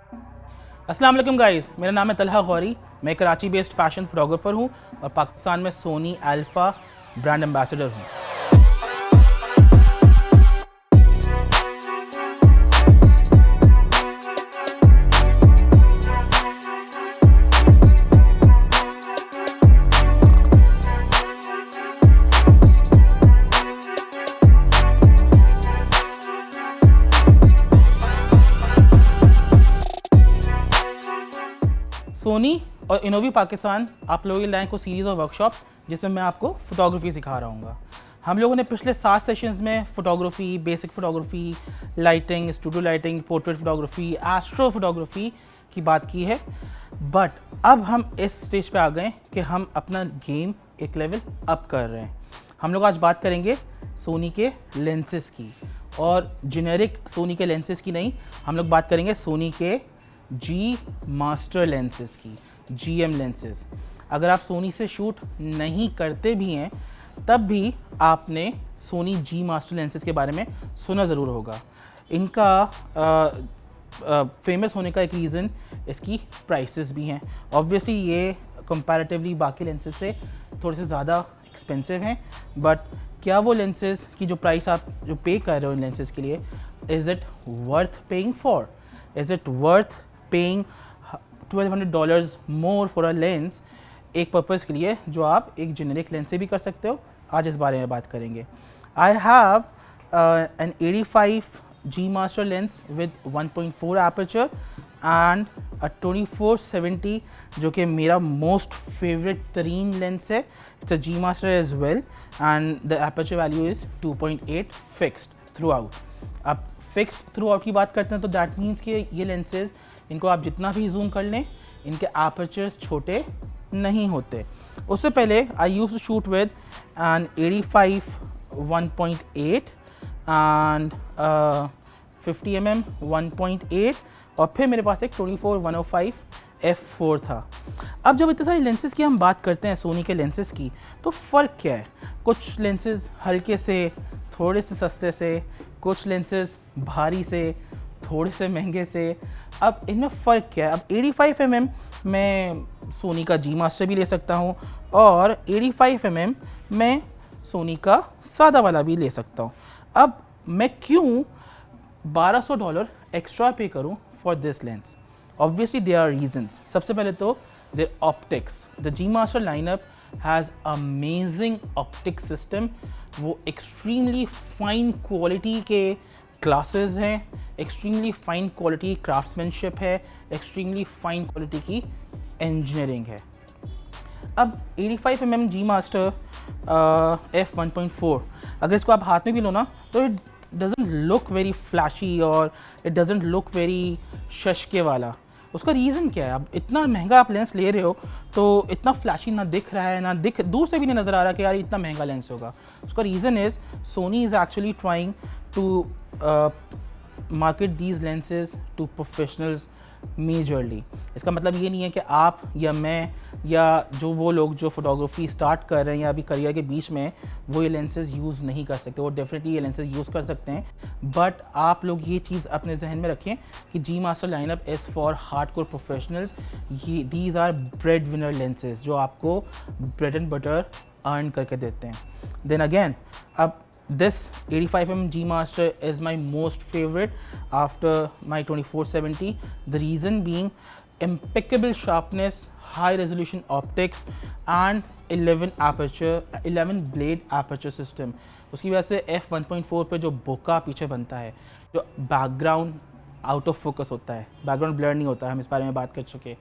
अस्सलाम वालेकुम गाइस, मेरा नाम है तलहा गौरी। मैं कराची बेस्ड फैशन फोटोग्राफर हूँ और पाकिस्तान में सोनी अल्फा ब्रांड एम्बेसडर हूँ। सोनी और इनोवी पाकिस्तान आप लोगों के लाए को सीरीज़ और वर्कशॉप जिसमें मैं आपको फ़ोटोग्राफी सिखा रहा हूँ। हम लोगों ने पिछले 7 सेशंस में photography, basic photography, lighting, studio lighting, portrait photography, astro photography की बात की है। बट अब हम इस स्टेज पे आ गए कि हम अपना गेम एक लेवल अप कर रहे हैं। हम लोग आज बात करेंगे सोनी के लेंसेज़ की, और जेनेरिक सोनी के लेंसेज़ की नहीं, हम लोग बात करेंगे सोनी के जी मास्टर लेंसेज़ की, GM लेंसेज़। अगर आप सोनी से शूट नहीं करते भी हैं तब भी आपने सोनी जी मास्टर लेंसेज़ के बारे में सुना ज़रूर होगा। इनका फेमस होने का एक रीज़न इसकी प्राइसेस भी हैं। ऑब्वियसली ये कंपैरेटिवली बाकी लेंसेज से थोड़े से ज़्यादा एक्सपेंसिव हैं, बट क्या वो लेंसेज की जो प्राइस आप जो पे कर रहे हो इन लेंसेज के लिए, is it worth paying for? Is it worth paying $1200 more for a lens एक पर्पज़ के लिए जो आप एक जेनेरिक लेंस से भी कर सकते हो? आज इस बारे में बात करेंगे। I have an 85 G Master lens with 1.4 aperture and a 24-70 जो कि मेरा मोस्ट फेवरेट तरीन लेंस है। It's a G Master as well and the aperture value is 2.8 fixed throughout। अब फिक्स्ड थ्रू आउट की बात करते हैं तो दैट मीन्स कि ये लेंसेज इनको आप जितना भी जूम कर लें इनके एपर्चर्स छोटे नहीं होते। उससे पहले I used to shoot with an 85 1.8 and 50 mm 1.8 और फिर मेरे पास एक 24 105 f4 था। अब जब इतने सारे लेंसेज की हम बात करते हैं सोनी के लेंसेज की, तो फ़र्क क्या है? कुछ लेंसेज हल्के से थोड़े से सस्ते से, कुछ लेंसेज भारी से थोड़े से महंगे से। अब इनमें फ़र्क क्या है? अब 85 mm मैं सोनी का जी मास्टर भी ले सकता हूँ और 85 mm मैं सोनी का सादा वाला भी ले सकता हूँ। अब मैं क्यों $1200 एक्स्ट्रा पे करूँ for this lens? Obviously there are reasons. सबसे पहले तो their optics. The G master lineup has amazing optic system. वो एक्सट्रीमली फाइन क्वालिटी के ग्लासेस हैं, एक्सट्रीमली फाइन क्वालिटी क्राफ्ट्समैनशिप है, एक्सट्रीमली फाइन क्वालिटी की इंजीनियरिंग है। अब 85 mm जी मास्टर f1.4 अगर इसको आप हाथ में भी लो ना तो it doesn't look very flashy और इट डजंट लुक वेरी शशके वाला। उसका रीज़न क्या है? अब इतना महंगा आप लेंस ले रहे हो तो इतना फ्लैशी ना दिख रहा है, ना दिख दूर से भी नहीं नज़र आ रहा कि यार इतना महंगा लेंस होगा। उसका reason is Sony is actually trying to market these lenses to professionals majorly. इसका मतलब ये नहीं है कि आप या मैं या जो वो लोग जो फोटोग्राफी स्टार्ट कर रहे हैं या अभी करियर के बीच में वो ये लेंसेज यूज़ नहीं कर सकते। वो डेफिनेटली ये लेंसेज यूज़ कर सकते हैं, बट आप लोग ये चीज़ अपने जहन में रखें कि G master lineup is for hardcore professionals. ये these are bread winner lenses जो आपको ब्रेड एंड बटर अर्न करके देते हैं। देन अगेन, अब this 85 mm G Master is my most favorite after my 24-70. The reason being impeccable sharpness, high resolution optics and 11 blade aperture system। उसकी वजह से f1.4 पे जो बोका पीछे बनता है, जो बैकग्राउंड आउट ऑफ फोकस होता है, बैकग्राउंड ब्लर नहीं होता है, हम इस बारे में बात कर चुके,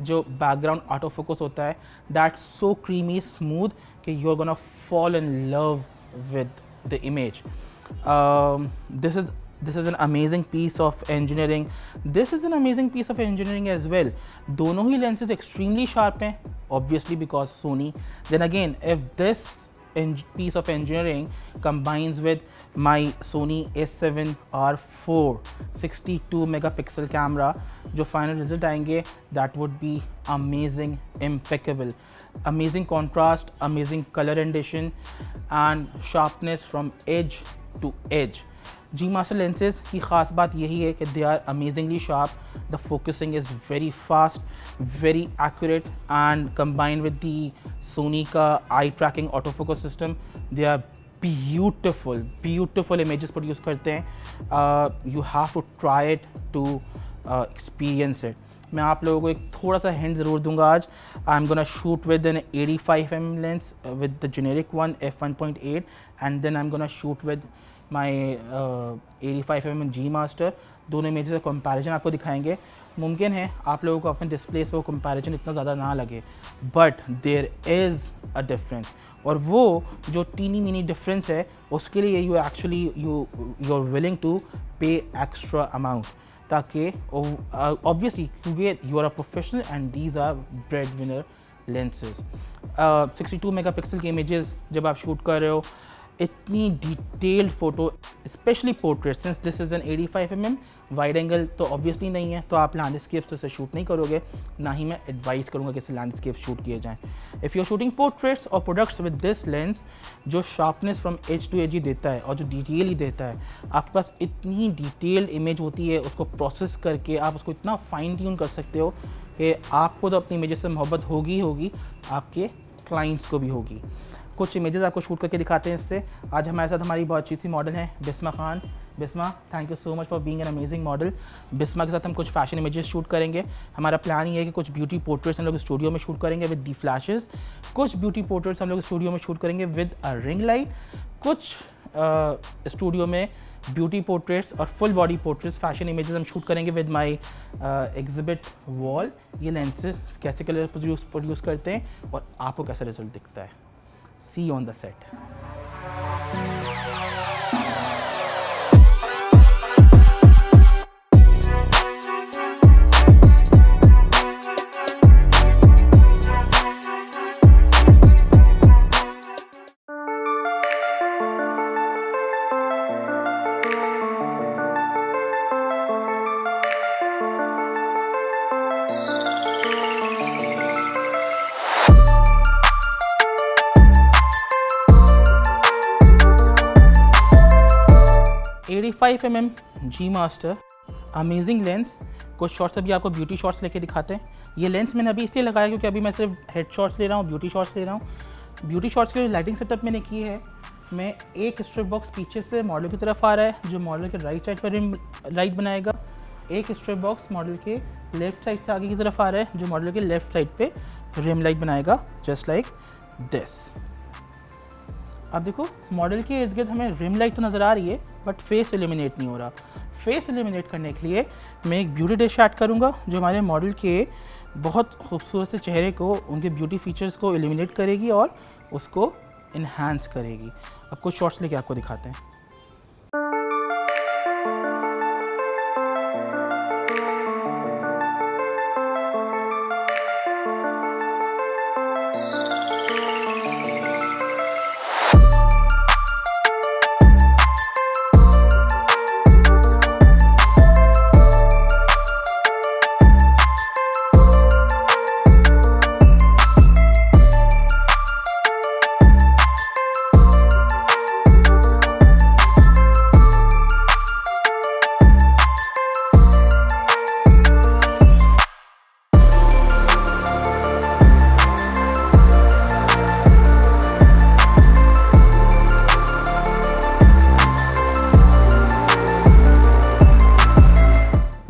जो बैकग्राउंड आउट ऑफ फोकस होता है, दैट्स सो क्रीमी स्मूथ कि you are gonna fall in love with the image। This is an amazing piece of engineering। This is an amazing piece of engineering as well। दोनों ही lenses extremely sharp हैं, obviously because Sony। Then again, if this piece of engineering combines with my Sony a7R4 62 megapixel camera, जो final result आएंगे that would be amazing, impeccable। Amazing contrast, amazing color rendition and sharpness from edge to edge। G master lenses की ख़ास बात यही है कि they are amazingly sharp, the focusing is very fast, very accurate and combined with the Sony का eye tracking autofocus system they are beautiful images produce करते हैं। You have to try it to experience it. मैं आप लोगों को एक थोड़ा सा हिंट ज़रूर दूंगा आज। I am gonna shoot with an 85mm lens with the generic one f1.8 and then I am gonna shoot with my 85mm G master. दोनों इमेजेस का कंपैरिजन आपको दिखाएंगे। मुमकिन है आप लोगों को अपने डिस्प्लेस पर वो कंपैरिजन इतना ज़्यादा ना लगे, but there is a difference. और वो जो टीनी मीनी डिफरेंस है उसके लिए you are willing to pay extra amount, ताकि ऑब्वियसली क्योंकि you are a professional and these are bread winner lenses. 62 megapixel के इमेजेस जब आप शूट कर रहे हो, इतनी detailed photo, specially portrait, since this is an 85mm wide angle तो ऑब्वियसली नहीं है, तो आप लैंडस्केप्स तो इसे शूट नहीं करोगे, ना ही मैं एडवाइस करूँगा कि इसे लैंडस्केप शूट किए जाएँ। If you are shooting portraits और प्रोडक्ट्स विद दिस लेंस, जो sharpness from edge to edge ही देता है और जो डिटेल ही देता है, आपके पास इतनी डिटेल्ड इमेज होती है, उसको प्रोसेस करके आप उसको इतना फाइन ट्यून कर सकते हो कि आपको तो अपनी इमेजेस से मोहब्बत होगी ही होगी, आपके क्लाइंट्स को भी होगी। कुछ इमेजेस आपको शूट करके दिखाते हैं इससे। आज हमारे साथ हमारी बहुत अच्छी सी मॉडल है Bisma Khan. Bisma, thank you so much for being an amazing model. Bisma के साथ हम कुछ फैशन इमेजेस शूट करेंगे। हमारा प्लान ये है कि कुछ ब्यूटी पोर्ट्रेट्स हम लोग स्टूडियो में शूट करेंगे विद दी फ्लैशेस, कुछ ब्यूटी पोर्ट्रेट्स हम लोग स्टूडियो में शूट करेंगे विद अ रिंग लाइट, कुछ स्टूडियो में ब्यूटी पोर्ट्रेट्स और full body portraits fashion images हम शूट करेंगे विद माई एग्जिबिट वॉल। ये लेंसेज कैसे कलर प्रोड्यूस करते हैं और आपको कैसा रिजल्ट दिखता है। See you on the set. 85mm G master amazing lens. कुछ शॉट्स अभी आपको ब्यूटी शॉट्स लेके दिखाते हैं। ये लेंस मैंने अभी इसलिए लगाया क्योंकि अभी मैं सिर्फ हेड शॉट्स ले रहा हूँ, ब्यूटी शॉट्स ले रहा हूँ। ब्यूटी शॉट्स के लाइटिंग सेटअप मैंने की है, मैं एक स्ट्रिप बॉक्स पीछे से मॉडल की तरफ आ रहा है जो मॉडल के राइट साइड पर रिम लाइट बनाएगा, एक स्ट्रिप बॉक्स मॉडल के लेफ्ट साइड से आगे की तरफ आ रहा है जो मॉडल के लेफ्ट साइड पे रिम लाइट बनाएगा, जस्ट लाइक दिस। अब देखो मॉडल के इर्द गिर्द हमें रिम लाइट तो नज़र आ रही है बट फेस एलिमिनेट नहीं हो रहा। फेस एलिमिनेट करने के लिए मैं एक ब्यूटी डिश ऐड करूँगा जो हमारे मॉडल के बहुत खूबसूरत से चेहरे को, उनके ब्यूटी फीचर्स को एलिमिनेट करेगी और उसको इन्हांस करेगी। अब कुछ शॉट्स लेके आपको दिखाते हैं।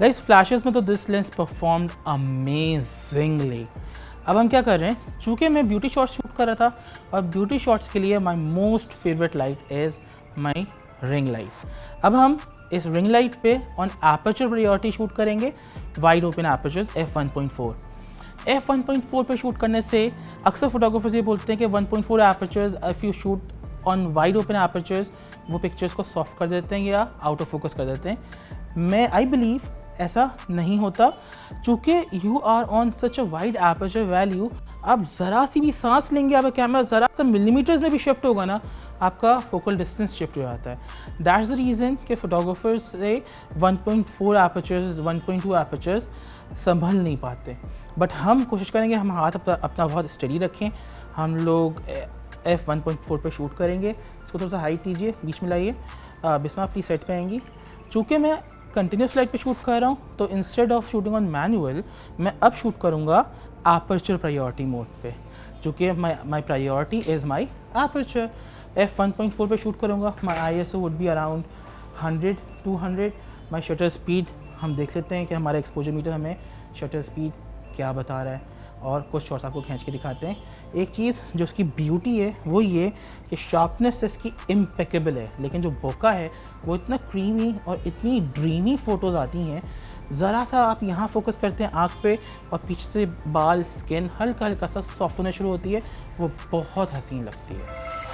गाइस फ्लैशेस में तो दिस लेंस परफॉर्म्ड अमेजिंगली। अब हम क्या कर रहे हैं, चूँकि मैं ब्यूटी शॉट्स शूट कर रहा था और ब्यूटी शॉट्स के लिए my most favourite light is my ring light. अब हम इस रिंग लाइट पे ऑन एपर्चर प्रायोरिटी शूट करेंगे, wide open apertures f1.4। f1.4 पे शूट करने से अक्सर फोटोग्राफर्स ये बोलते हैं कि 1.4 apertures if you shoot on wide open apertures वो पिक्चर्स को सॉफ्ट कर देते हैं या आउट ऑफ फोकस कर देते हैं। मैं आई बिलीव ऐसा नहीं होता, चूँकि you are on such a wide aperture value, आप ज़रा सी भी सांस लेंगे, आपका कैमरा ज़रा सा मिलीमीटर्स में भी शिफ्ट होगा ना, आपका फोकल डिस्टेंस शिफ्ट हो जाता है। दैट्स द रीज़न कि फोटोग्राफर्स से 1.4 एपर्चर्स 1.2 एपर्चर्स संभल नहीं पाते। बट हम कोशिश करेंगे हम हाथ अपना बहुत स्टडी रखें। हम लोग f1.4 पे शूट करेंगे। इसको थोड़ा सा हाइट कीजिए, बीच में लाइए। बिस्मा प्लीज सेट पे आएंगी। चूँकि मैं कंटिन्यूस लाइट पे शूट कर रहा हूँ तो instead of shooting on manual मैं अब शूट करूँगा एपर्चर प्रायोरिटी मोड पे, चूँकि my priority is my aperture. f1.4 पे शूट करूँगा, माई ISO would be around 100-200। My shutter speed हम देख लेते हैं कि हमारा एक्सपोजर मीटर हमें शटर स्पीड क्या बता रहा है, और कुछ शॉट्स आपको खींच के दिखाते हैं। एक चीज़ जो उसकी ब्यूटी है वो ये कि शार्पनेस इसकी इम्पेकेबल है, लेकिन जो बोका है वो इतना क्रीमी और इतनी ड्रीमी फ़ोटोज़ आती हैं। ज़रा सा आप यहाँ फोकस करते हैं आँख पे और पीछे से बाल स्किन हल्का हल्का सा सॉफ्ट होना शुरू होती है, वो बहुत हसीन लगती है।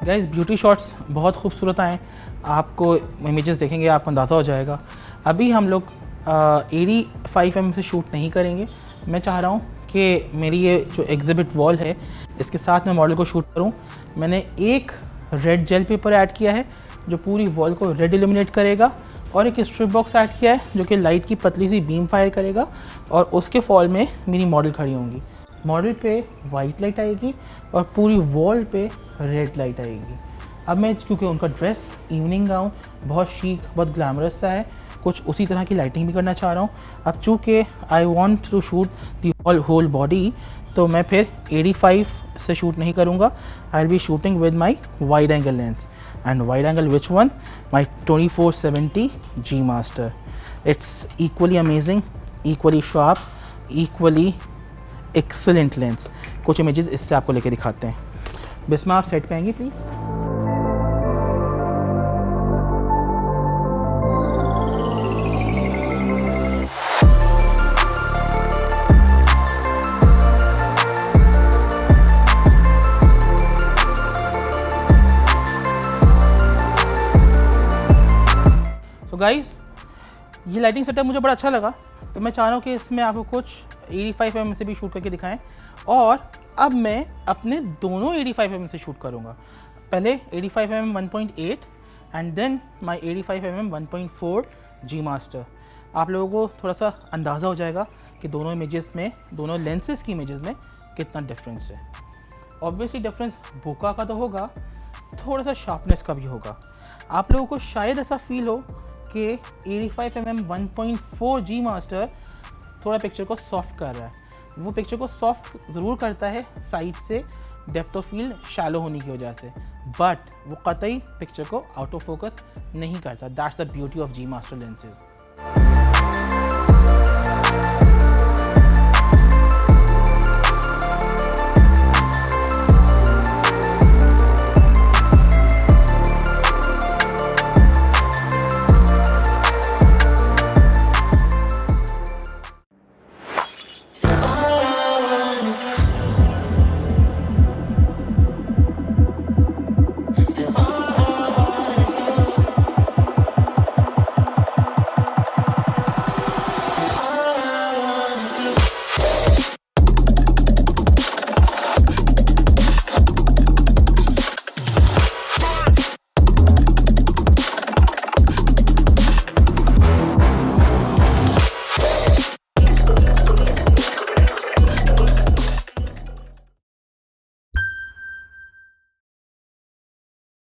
गाइस ब्यूटी शॉट्स बहुत खूबसूरत आए, आपको इमेजेस देखेंगे आपको अंदाज़ा हो जाएगा। अभी हम लोग 85 mm से शूट नहीं करेंगे। मैं चाह रहा हूँ कि मेरी ये जो एग्जिबिट वॉल है इसके साथ मैं मॉडल को शूट करूँ। मैंने एक रेड जेल पेपर ऐड किया है जो पूरी वॉल को रेड इल्यूमिनेट करेगा, और एक स्ट्रिप बॉक्स ऐड किया है जो कि लाइट की पतली सी बीम फायर करेगा, और उसके फॉल में मेरी मॉडल खड़ी होंगी। मॉडल पे वाइट लाइट आएगी और पूरी वॉल पे रेड लाइट आएगी। अब मैं क्योंकि उनका ड्रेस इवनिंग गाउन बहुत शीक बहुत ग्लैमरस सा है, कुछ उसी तरह की लाइटिंग भी करना चाह रहा हूँ। अब चूँकि I want to shoot the whole body, तो मैं फिर 85 से शूट नहीं करूँगा। I will be shooting with my wide angle lens, and wide angle which one, my 24-70 G Master। It's equally amazing, equally sharp, equally excellent lens. कुछ images इससे आपको लेके दिखाते हैं। बिस्मा आप सेट पे आएंगी प्लीज़। तो गाइस ये लाइटिंग सेटअप मुझे बड़ा अच्छा लगा, तो मैं चाह रहा हूँ कि इसमें आपको कुछ 85 mm से भी शूट करके दिखाएं। और अब मैं अपने दोनों 85 mm से शूट करूँगा। पहले 85 mm 1.8 and then my 85 mm 1.4 G Master। आप लोगों को थोड़ा सा अंदाज़ा हो जाएगा कि दोनों इमेजेस में, दोनों लेंसेज की इमेजेस में कितना डिफरेंस है। ऑब्वियसली डिफरेंस बोका का तो होगा, थोड़ा सा शार्पनेस का भी होगा। आप लोगों को शायद ऐसा फील हो कि 85 mm 1.4 G Master थोड़ा पिक्चर को सॉफ्ट कर रहा है। वो पिक्चर को सॉफ्ट ज़रूर करता है साइड से, डेप्थ ऑफ फील्ड शैलो होने की वजह से, बट वो कतई पिक्चर को आउट ऑफ फोकस नहीं करता। That's the beauty of G Master lenses.